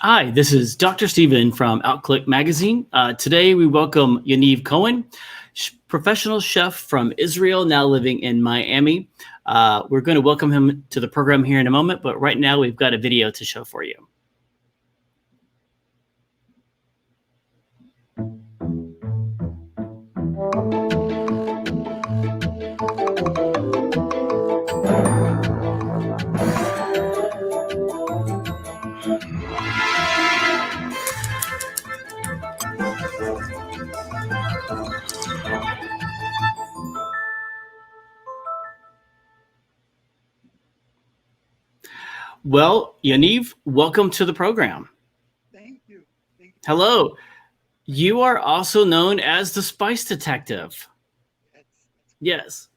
Hi, this is Dr. Stephen from Outclick Magazine. Today we welcome Yaniv Cohen, professional chef from Israel, now living in Miami. We're going to welcome him to the program here in a moment, but right now we've got a video to show for you. Well, Yaniv, welcome to the program. Thank you. Hello. You are also known as the Spice Detective. Yes.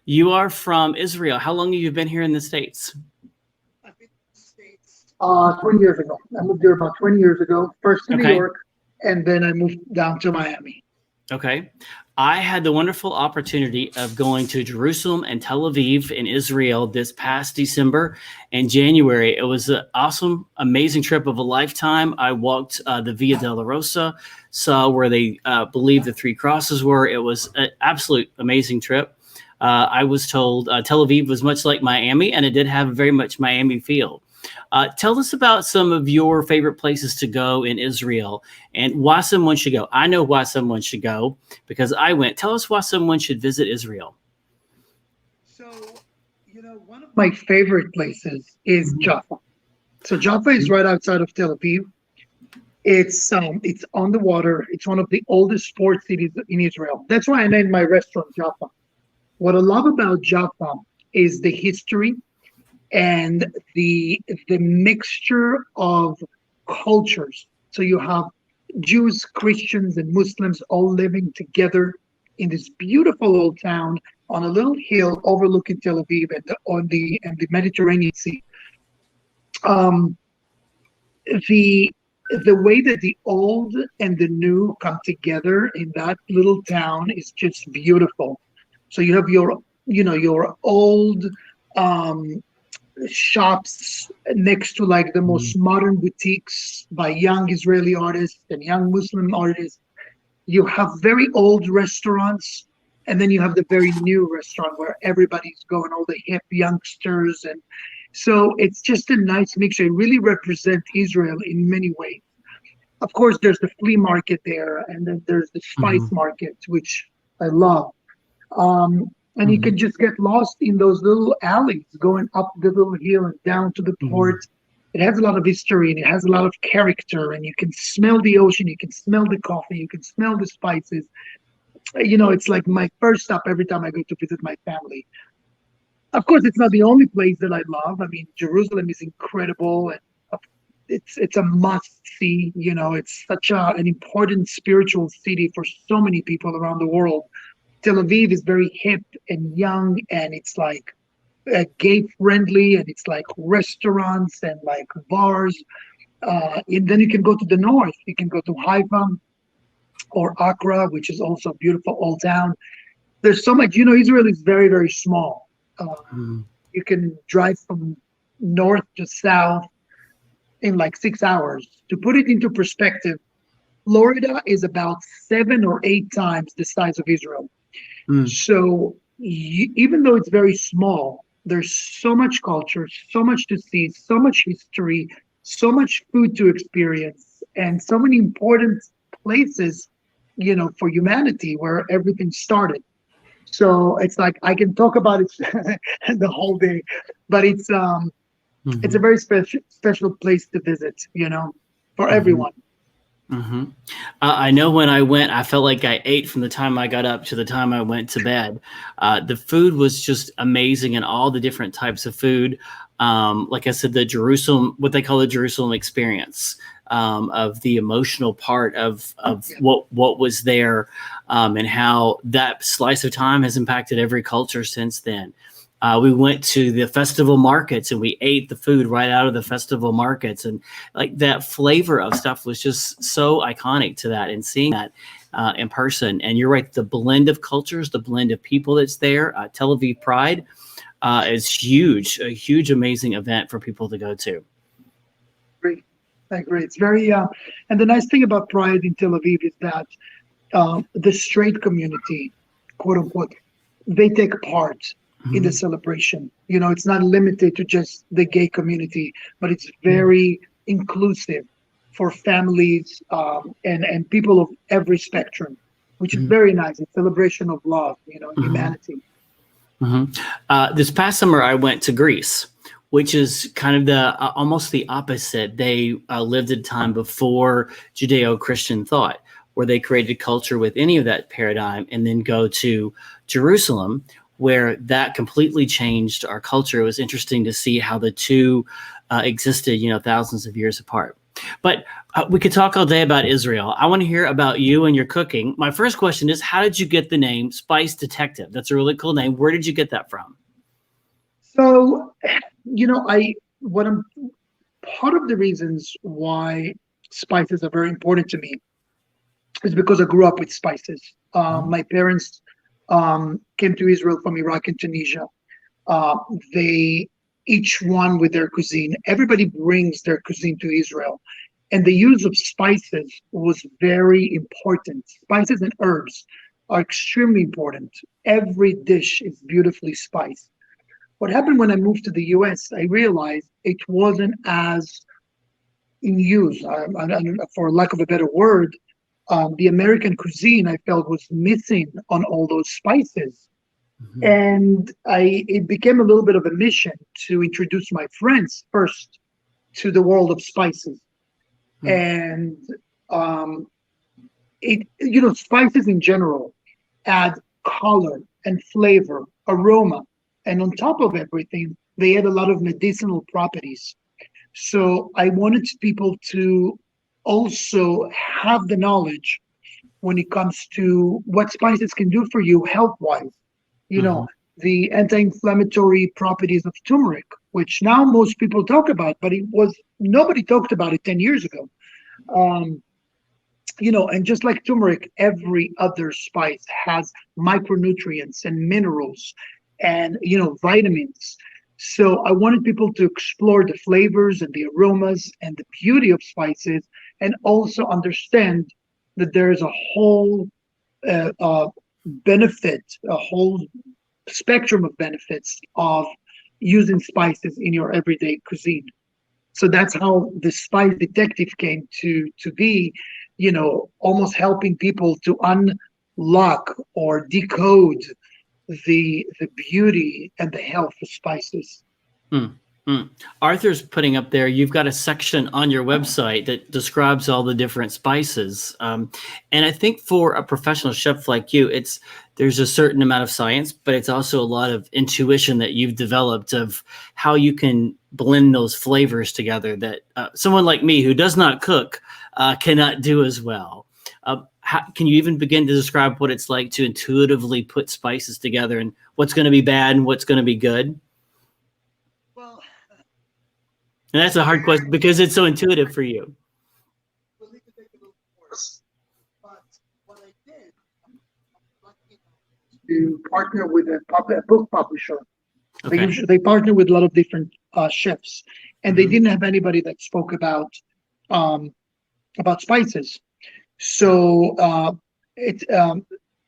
You are from Israel. How long have you been here in the States? I've been in the States 20 years ago. I moved here about 20 years ago, first to New York, and then I moved down to Miami. Okay. I had the wonderful opportunity of going to Jerusalem and Tel Aviv in Israel this past December and January. It was an awesome, amazing trip of a lifetime. I walked the Via Dolorosa, saw where they believe the three crosses were. It was an absolute amazing trip. I was told Tel Aviv was much like Miami, and it did have very much Miami feel. Tell us about some of your favorite places to go in Israel and why someone should go. I know why someone should go because I went. Tell us why someone should visit Israel. So, one of my favorite places is Jaffa. So Jaffa is right outside of Tel Aviv. It's on the water. It's one of the oldest port cities in Israel. That's why I named my restaurant Jaffa. What I love about Jaffa is the history and the mixture of cultures. So you have Jews, Christians, and Muslims all living together in this beautiful old town on a little hill overlooking Tel Aviv and the Mediterranean Sea. The way that the old and the new come together in that little town is just beautiful. So you have your old shops next to like the most modern boutiques by young Israeli artists and young Muslim artists. You have very old restaurants, and then you have the very new restaurant where everybody's going, all the hip youngsters. And so it's just a nice mixture. It really represents Israel in many ways. Of course, there's the flea market there, and then there's the spice market, which I love. And you can just get lost in those little alleys going up the little hill and down to the port. It has a lot of history and it has a lot of character, and you can smell the ocean, you can smell the coffee, you can smell the spices. It's like my first stop every time I go to visit my family. Of course, it's not the only place that I love. I mean, Jerusalem is incredible, and it's a must see. It's such an important spiritual city for so many people around the world. Tel Aviv is very hip and young, and it's like gay friendly, and it's like restaurants and like bars. And then you can go to the north. You can go to Haifa or Accra, which is also a beautiful old town. There's so much. Israel is very, very small. You can drive from north to south in like 6 hours. To put it into perspective, Florida is about 7 or 8 times the size of Israel. So even though it's very small, there's so much culture, so much to see, so much history, so much food to experience, and so many important places, for humanity where everything started. So it's like I can talk about it the whole day, but it's a very special place to visit, for everyone. I know when I went, I felt like I ate from the time I got up to the time I went to bed. The food was just amazing, and all the different types of food. Like I said, what they call the Jerusalem experience, of the emotional part of what was there, and how that slice of time has impacted every culture since then. We went to the festival markets and we ate the food right out of the festival markets, and like that flavor of stuff was just so iconic to that, and seeing that in person. And you're right, the blend of cultures, the blend of people that's there. Tel Aviv Pride is huge, a huge, amazing event for people to go to. Great. I agree. It's very, and the nice thing about Pride in Tel Aviv is that the straight community, quote unquote, they take part in the Mhm. celebration. It's not limited to just the gay community, but it's Yeah. very inclusive for families, and people of every spectrum, which is Mhm. very nice. It's celebration of love, Mhm. humanity. Mhm. This past summer, I went to Greece, which is kind of the almost the opposite. They lived at a time before Judeo-Christian thought, where they created culture with any of that paradigm, and then go to Jerusalem, where that completely changed our culture. It was interesting to see how the two existed, thousands of years apart. But we could talk all day about Israel. I want to hear about you and your cooking. My first question is, how did you get the name Spice Detective? That's a really cool name. Where did you get that from? So, I what I'm part of the reasons why spices are very important to me is because I grew up with spices. Mhm. My parents came to Israel from Iraq and Tunisia. Uh, they each one with their cuisine. Everybody brings their cuisine to Israel, and the use of spices was very important. Spices and herbs are extremely important. Every dish is beautifully spiced. What happened when I moved to the US, I realized it wasn't as in use. For lack of a better word, the American cuisine I felt was missing on all those spices. Mhm. And it became a little bit of a mission to introduce my friends first to the world of spices. Mhm. And um, spices in general add color and flavor, aroma, and on top of everything, they add a lot of medicinal properties. So I wanted people to also have the knowledge when it comes to what spices can do for you health wise. You know, Mhm. the anti inflammatory properties of turmeric, which now most people talk about, but it was nobody talked about it 10 years ago. Um, and just like turmeric, every other spice has micronutrients and minerals and, vitamins. So I wanted people to explore the flavors and the aromas and the beauty of spices, and also understand that there is a whole benefit, a whole spectrum of benefits of using spices in your everyday cuisine. So that's how the spice detective came to be, almost helping people to unlock or decode the beauty and the health of spices. Mm, mm. Arthur's putting up there, you've got a section on your website that describes all the different spices. And I think for a professional chef like you, there's a certain amount of science, but it's also a lot of intuition that you've developed of how you can blend those flavors together that someone like me who does not cook cannot do as well. Can you even begin to describe what it's like to intuitively put spices together and what's going to be bad and what's going to be good? Well, And that's a hard question because it's so intuitive for you. we'll need to take a little course. But what I did, lucky enough to partner with a book publisher. Okay. They partner with a lot of different chefs, and they Mm-hmm. didn't have anybody that spoke um, about spices. So it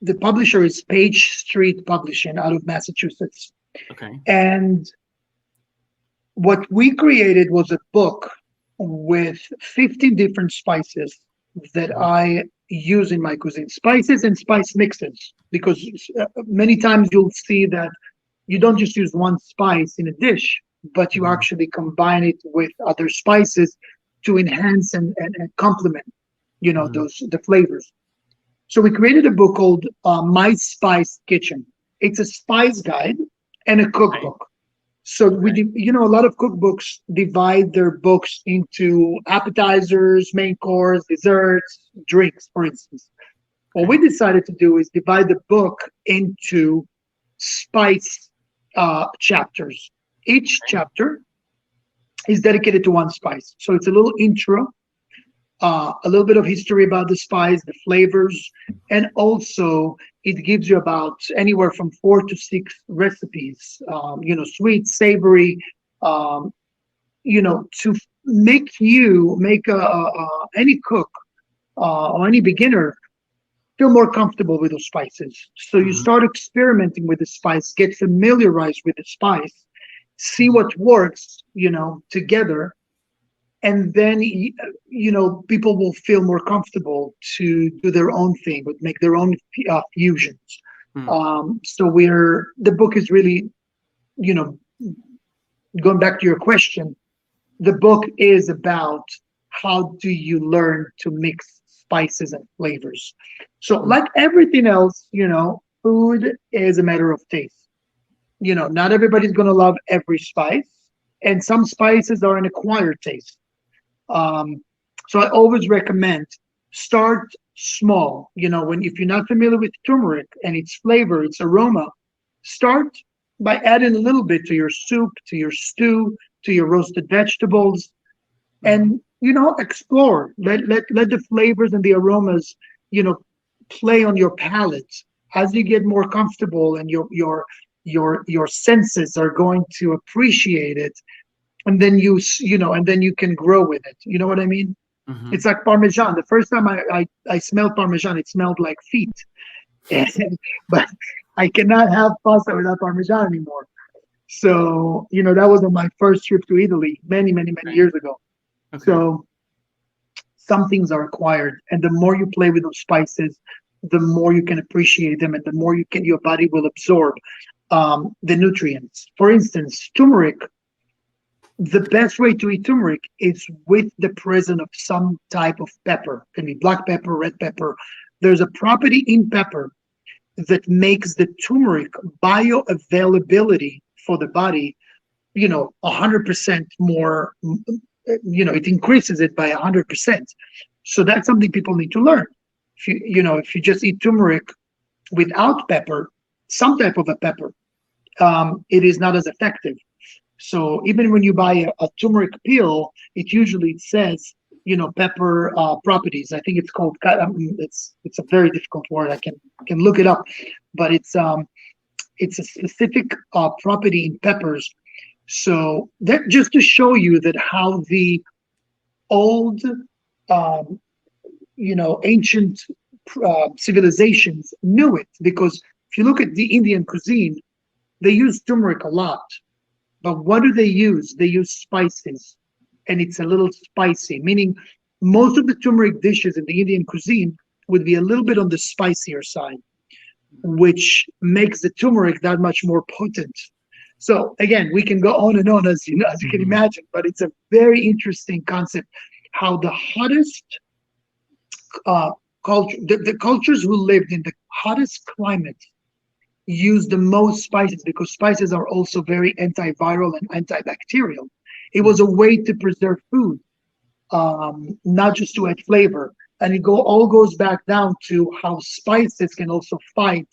the publisher is Page Street Publishing out of Massachusetts, Okay. and what we created was a book with 15 different spices that Mm-hmm. I use in my cuisine, spices and spice mixes, because many times you'll see that you don't just use one spice in a dish, but you Mm-hmm. actually combine it with other spices to enhance and complement, Mm-hmm. those the flavors. So we created a book called My Spice Kitchen. It's a spice guide and a Okay. cookbook. So Okay. a lot of cookbooks divide their books into appetizers, main course, desserts, drinks, for instance. What Okay. we decided to do is divide the book into spice chapters. Each Okay. chapter is dedicated to one spice. So it's a little intro, a little bit of history about the spice, the flavors, and also it gives you about anywhere from 4 to 6 recipes. Sweet, savory, um, to make any cook or any beginner feel more comfortable with those spices. So you Mhm. start experimenting with the spice, get familiarized with the spice, see what works, together, and then people will feel more comfortable to do their own thing, would make their own fusions. Hmm. So the book is really, you know, going back to your question, the book is about how do you learn to mix spices and flavors. So, Hmm. like everything else, food is a matter of taste. Not everybody's going to love every spice, and some spices are an acquired taste. Um, so, I always recommend start small. When if you're not familiar with turmeric and its flavor, its aroma, start by adding a little bit to your soup, to your stew, to your roasted vegetables, Hmm. and explore. Let the flavors and the aromas you know play on your palate as you get more comfortable, and your senses are going to appreciate it, and then and then you can grow with it. You know what I mean? Hmm. It's like parmesan. The first time I smelled parmesan, it smelled like feet. And, but I cannot have pasta without parmesan anymore. So that was on my first trip to Italy many, many, many Right. years ago. Okay. So some things are acquired, and the more you play with those spices, the more you can appreciate them, and the more your body will absorb the nutrients. For instance, turmeric. The best way to eat turmeric is with the presence of some type of pepper. It can be black pepper, red pepper. There's a property in pepper that makes the turmeric bioavailability for the body 100% more. It increases it by 100%. So that's something people need to learn. If you just eat turmeric without pepper, some type of a pepper, it is not as effective. So even when you buy a turmeric pill, it says pepper properties. I think it's called. It's a very difficult word. I can look it up, but it's a specific property in peppers. So that just to show you that how the old, um, ancient civilizations knew it. Because if you look at the Indian cuisine, they use turmeric a lot. But what do they use? They use spices, and it's a little spicy, meaning most of the turmeric dishes in the Indian cuisine would be a little bit on the spicier side, which makes the turmeric that much more potent. So again, we can go on and on, as you can Hmm. imagine, but it's a very interesting concept. How the hottest uh, the cultures who lived in the hottest climate use the most spices, because spices are also very antiviral and antibacterial. It was a way to preserve food, not just to add flavor. And all goes back down to how spices can also fight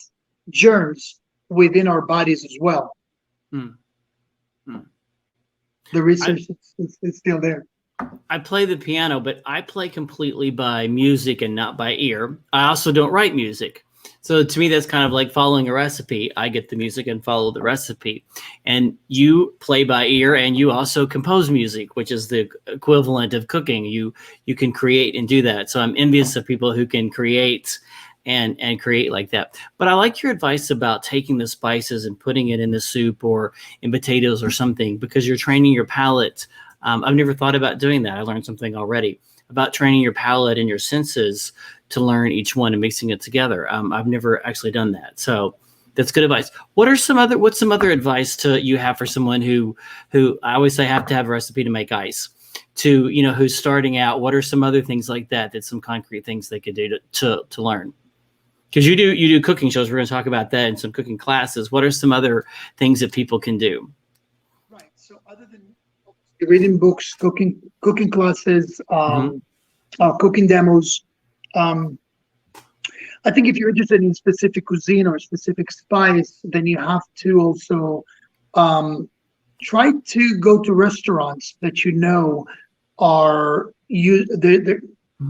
germs within our bodies as well. Hmm. Hmm. The I research is still there. I play the piano, but I play completely by music and not by ear. I also don't write music. So to me, that's kind of like following a recipe. I get the music and follow the recipe. And you play by ear, and you also compose music, which is the equivalent of cooking. You can create and do that. So I'm envious of people who can create and create like that. But I like your advice about taking the spices and putting it in the soup or in potatoes or something, because you're training your palate. I've never thought about doing that. I learned something already about training your palate and your senses to learn each one and mixing it together. I've never actually done that, so that's good advice. What's some other advice to you have for someone who I always say have to have a recipe to make ice, to who's starting out? What are some other things like that? That's some concrete things they could do to learn. Because you do cooking shows. We're going to talk about that and some cooking classes. What are some other things that people can do? Right. So other than reading books, cooking classes, Mm-hmm. cooking demos, um, I think if you're interested in specific cuisine or specific spice, then you have to also um, try to go to restaurants that are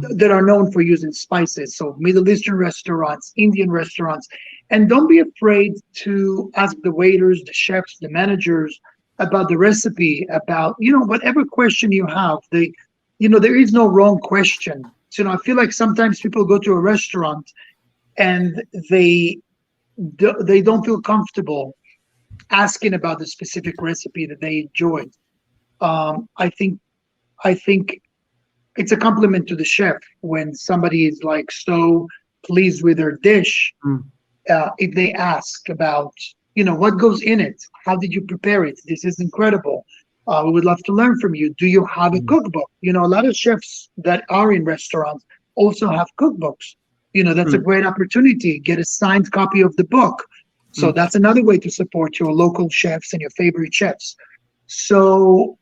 that are known for using spices. So Middle Eastern restaurants, Indian restaurants, and don't be afraid to ask the waiters, the chefs, the managers about the recipe, about whatever question you have. There is no wrong question. So I feel like sometimes people go to a restaurant and they don't feel comfortable asking about the specific recipe that they enjoyed. I think it's a compliment to the chef when somebody is like so pleased with their dish. Mm, If they ask about, what goes in it, how did you prepare it? This is incredible. We would love to learn from you. Do you have a mm, cookbook? A lot of chefs that are in restaurants also have cookbooks. That's a mm, great opportunity. Get a signed copy of the book. So mm. that's another way to support your local chefs and your favorite chefs. So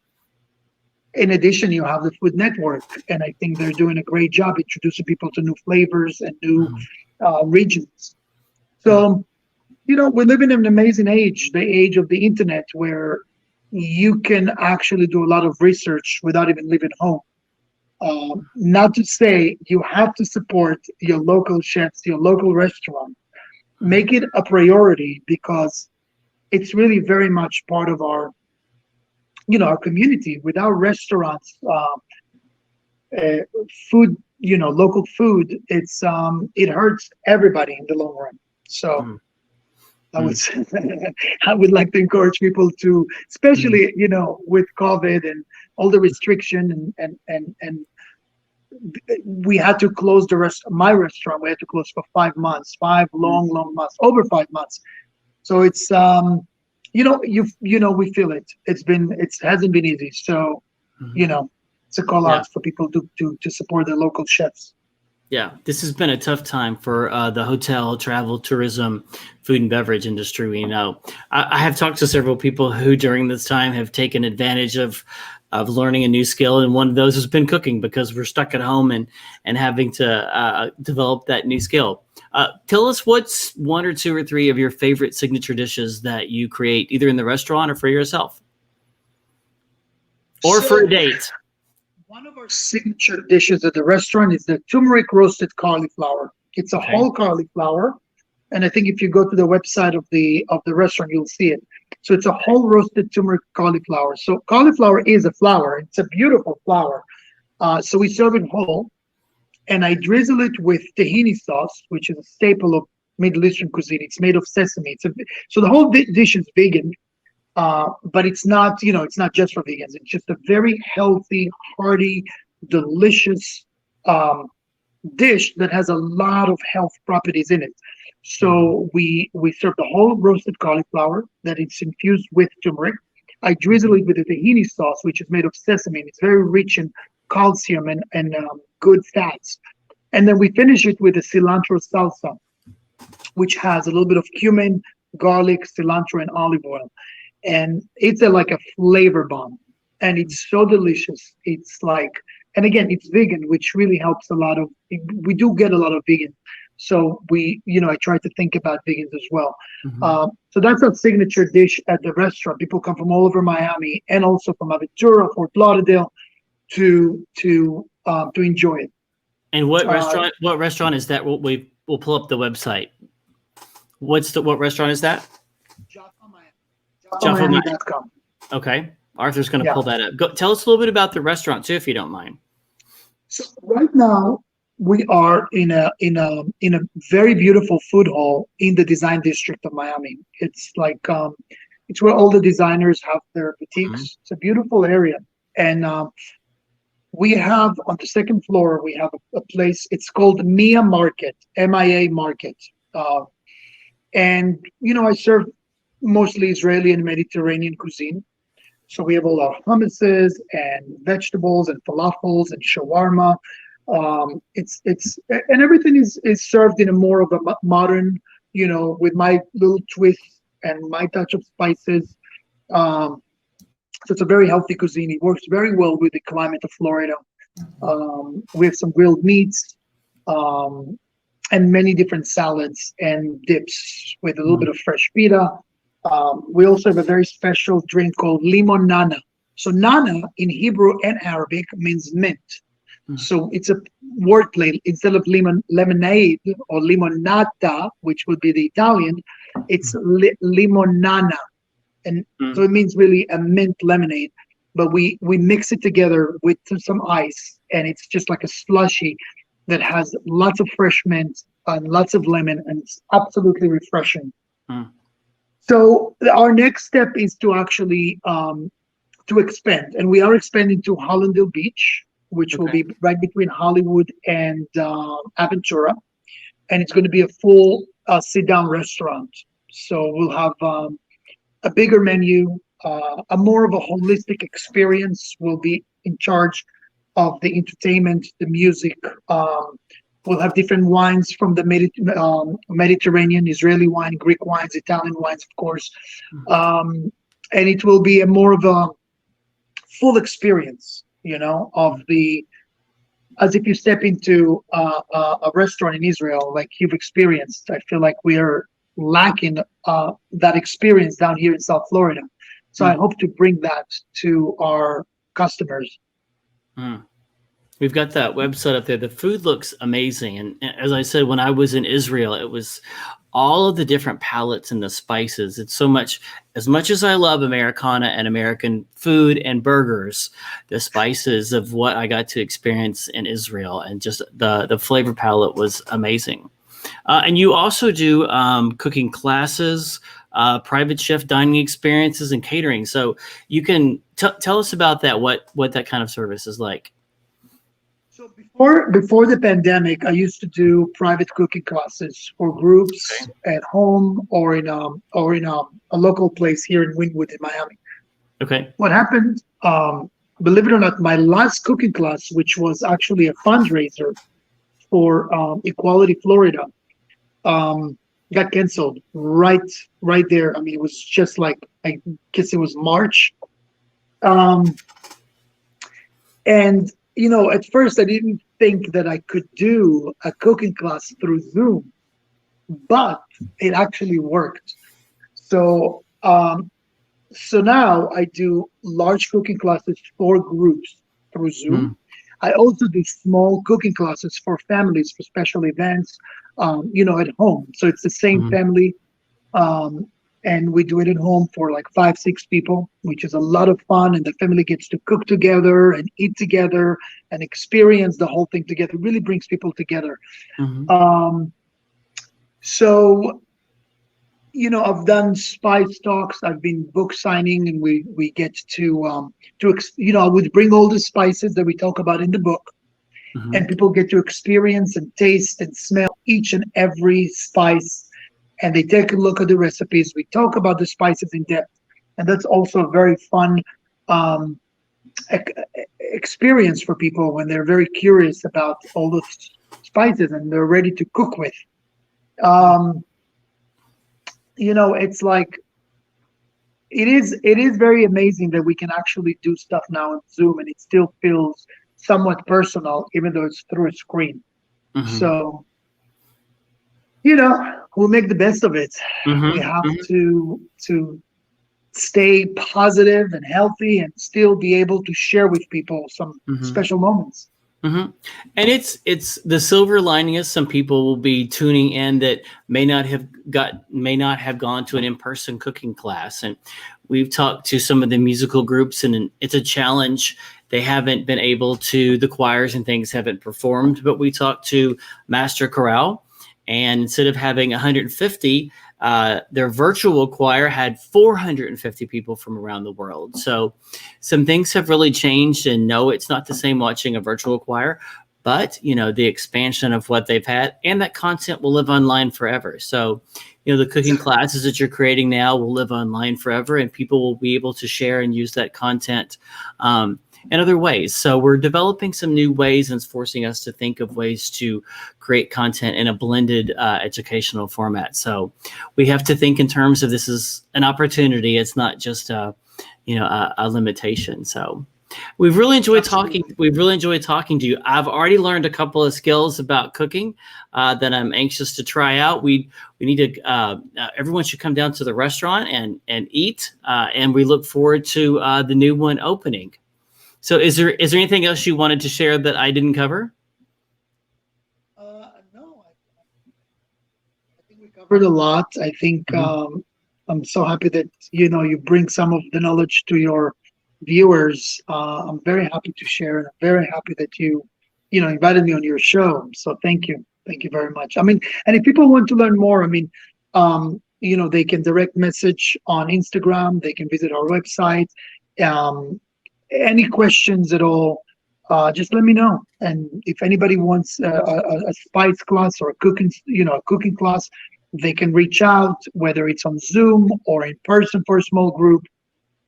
in addition, you have the Food Network, and I think they're doing a great job introducing people to new flavors and new Mhm. regions. Yeah. So, we live in an amazing age, the age of the internet, where you can actually do a lot of research without even leaving home. Not to say you have to support your local chefs, your local restaurant. Mm. Make it a priority because it's really very much part of our community. Without restaurants, uh, food, local food, it hurts everybody in the long run. So Mm. I would Mm. say, I would like to encourage people to, Mm. especially with COVID and all the restriction and we had to close my restaurant. We had to close for 5 months, five Mm. long months, over 5 months. So it's we feel it. It hasn't been easy. So Mhm. you know it's a call Yeah. out for people to support their local chefs. Yeah, this has been a tough time for the hotel, travel, tourism, food and beverage industry. We know. I have talked to several people who, during this time, have taken advantage of learning a new skill, and one of those has been cooking because we're stuck at home and having to develop that new skill. Tell us what's one or two or three of your favorite signature dishes that you create, either in the restaurant or for yourself, or for a So date. one of our signature dishes at the restaurant is the turmeric roasted cauliflower. It's a Okay. whole cauliflower, and I think if you go to the website of the restaurant, you'll see it. So it's a whole roasted turmeric cauliflower. So cauliflower is a flower. It's a beautiful flower. So we serve it whole, and I drizzle it with tahini sauce, which is a staple of Middle Eastern cuisine. It's made of sesame. So the whole dish is vegan, but it's not just for vegans. It's just a very healthy, hearty, delicious um, dish that has a lot of health properties in it. Mhm. So we serve the whole roasted cauliflower that is infused with turmeric. I drizzle Mhm. it with a tahini sauce, which is made of sesame, and it's very rich in calcium and good fats. And then we finish it with a cilantro salsa, which has a little bit of cumin, garlic, cilantro, and olive oil. And it's like a flavor bomb. And it's so delicious. It's like, and again, it's vegan, which really helps a lot of, we do get a lot of vegan. So I try to think about vegans as well. Mhm. So that's a signature dish at the restaurant. People come from all over Miami and also from Aventura, Fort Lauderdale to enjoy it. And what Uh, restaurant? What restaurant is that? We'll pull up the website. What restaurant is that? Jaffa Miami. Jaffa Mike. JaffaMiami.com. Okay, Arthur's going to Yeah. pull that up. Go, tell us a little bit about the restaurant too, if you don't mind. So right now we are in a very beautiful food hall in the design district of Miami. It's where all the designers have their Mhm. boutiques. It's a beautiful area, and we have on the second floor we have a place. It's called Mia Market, MIA Market, uh, and I serve mostly Israeli and Mediterranean cuisine. So we have all our hummuses and vegetables and falafels and shawarma. It's and everything is served in a more of a modern, with my little twist and my touch of spices. Um, so it's a very healthy cuisine. It works very well with the climate of Florida. We have some grilled meats um, and many different salads and dips with a little bit Mhm. of fresh pita. We also have a very special drink called limon nana. So nana in Hebrew and Arabic means mint. Mhm. So it's a wordplay. Instead of lemonade or limonata, which would be the Italian, it's limonana. and so Mm. it means really a mint lemonade. But we mix it together with some ice, and it's just like a slushy that has lots of fresh mint and lots of lemon, and it's absolutely refreshing. Mm. So our next step is to actually to expand, and we are expanding to Hollandale Beach, which will Okay. be right between Hollywood and Aventura, and it's going to be a full sit-down restaurant. So we'll have a bigger menu, a more of a holistic experience. We'll be in charge of the entertainment, the music. Um, we'll have different wines from the Mediterranean, Israeli wine, Greek wines, Italian wines, of course. Um, and it will be a more of a full experience, of Mm. the as if you step into a restaurant in Israel, like you've experienced. I feel like we are lacking that experience down here in South Florida. So I Mm. hope to bring that to our customers. Mm. We've got that website up there. The food looks amazing. And as I said, when I was in Israel, it was all of the different palettes and the spices. It's so much, as much as I love Americana and American food and burgers, the spices of what I got to experience in Israel and just the flavor palette was amazing. And you also do cooking classes, private chef dining experiences, and catering. So you can tell us about that. What that kind of service is like. So before the pandemic, I used to do private cooking classes for groups Okay. at home or in a local place here in Wynwood in Miami. Okay. What happened? Believe it or not, my last cooking class, which was actually a fundraiser for Equality Florida, um, got canceled right there. I mean, it was just like, I guess it was March. Um, and at first I didn't think that I could do a cooking class through Zoom, but it actually worked. So so now I do large cooking classes for groups through Mm. Zoom. I also do small cooking classes for families for special events, at home. So it's the same Mhm. family, um, and we do it at home for like 5, 6 people, which is a lot of fun. And the family gets to cook together and eat together and experience the whole thing together. It really brings people together. Mhm. Um, so I've done spice talks. I've been book signing, and we get I would bring all the spices that we talk about in the book, Mhm. and people get to experience and taste and smell each and every spice, and they take a look at the recipes. We talk about the spices in depth, and that's also a very fun um, ec- experience for people when they're very curious about all the spices and they're ready to cook with. Um, it's like it is very amazing that we can actually do stuff now on Zoom and it still feels somewhat personal, even though it's through a screen. Mhm. So, we'll make the best of it. We Mhm. have Mhm. to stay positive and healthy and still be able to share with people some Mhm. special moments. Mhm. And it's the silver lining is some people will be tuning in that may not have gone to an in-person cooking class. And we've talked to some of the musical groups, and it's a challenge. They haven't been able to, the choirs and things haven't performed, but we talked to Master Chorale, and instead of having 150, their virtual choir had 450 people from around the world. So some things have really changed, and no, it's not the same watching a virtual choir, but the expansion of what they've had, and that content will live online forever. So the cooking classes that you're creating now will live online forever, and people will be able to share and use that content in other ways. So we're developing some new ways, and it's forcing us to think of ways to create content in a blended educational format. So we have to think in terms of this is an opportunity. It's not just a limitation. So we've really enjoyed talking. Absolutely. We've really enjoyed talking to you. I've already learned a couple of skills about cooking that I'm anxious to try out. We need to. Everyone should come down to the restaurant and eat. And we look forward to the new one opening. So is there anything else you wanted to share that I didn't cover? No, I think we covered a lot. I think Mhm. I'm so happy that you bring some of the knowledge to your viewers. I'm very happy to share, and I'm very happy that you invited me on your show. So thank you very much. I mean, and if people want to learn more, I mean, they can direct message on Instagram. They can visit our website. Um, any questions at all, just let me know. And if anybody wants a spice class or a cooking class, they can reach out, whether it's on Zoom or in person for a small group.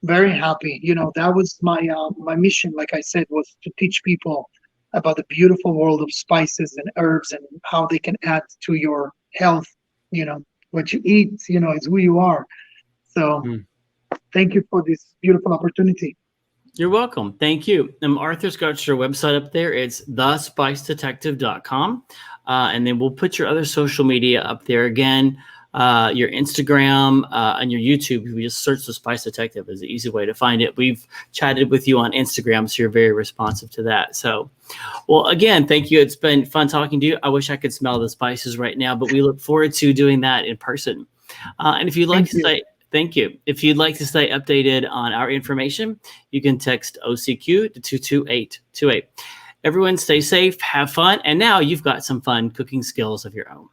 Very happy. That was my mission. Like I said, was to teach people about the beautiful world of spices and herbs and how they can add to your health. What you eat, is who you are. So Mm. thank you for this beautiful opportunity. You're welcome. Thank you. Arthur's got your website up there. It's thespicedetective.com. And then we'll put your other social media up there again. Your Instagram and your YouTube. If you just search The Spice Detective is the easy way to find it. We've chatted with you on Instagram, so you're very responsive to that. So, well, again, thank you. It's been fun talking to you. I wish I could smell the spices right now, but we look forward to doing that in person. And if you'd like Thank to you. say, thank you. If you'd like to stay updated on our information, you can text OCQ to 22828. Everyone stay safe, have fun, and now you've got some fun cooking skills of your own.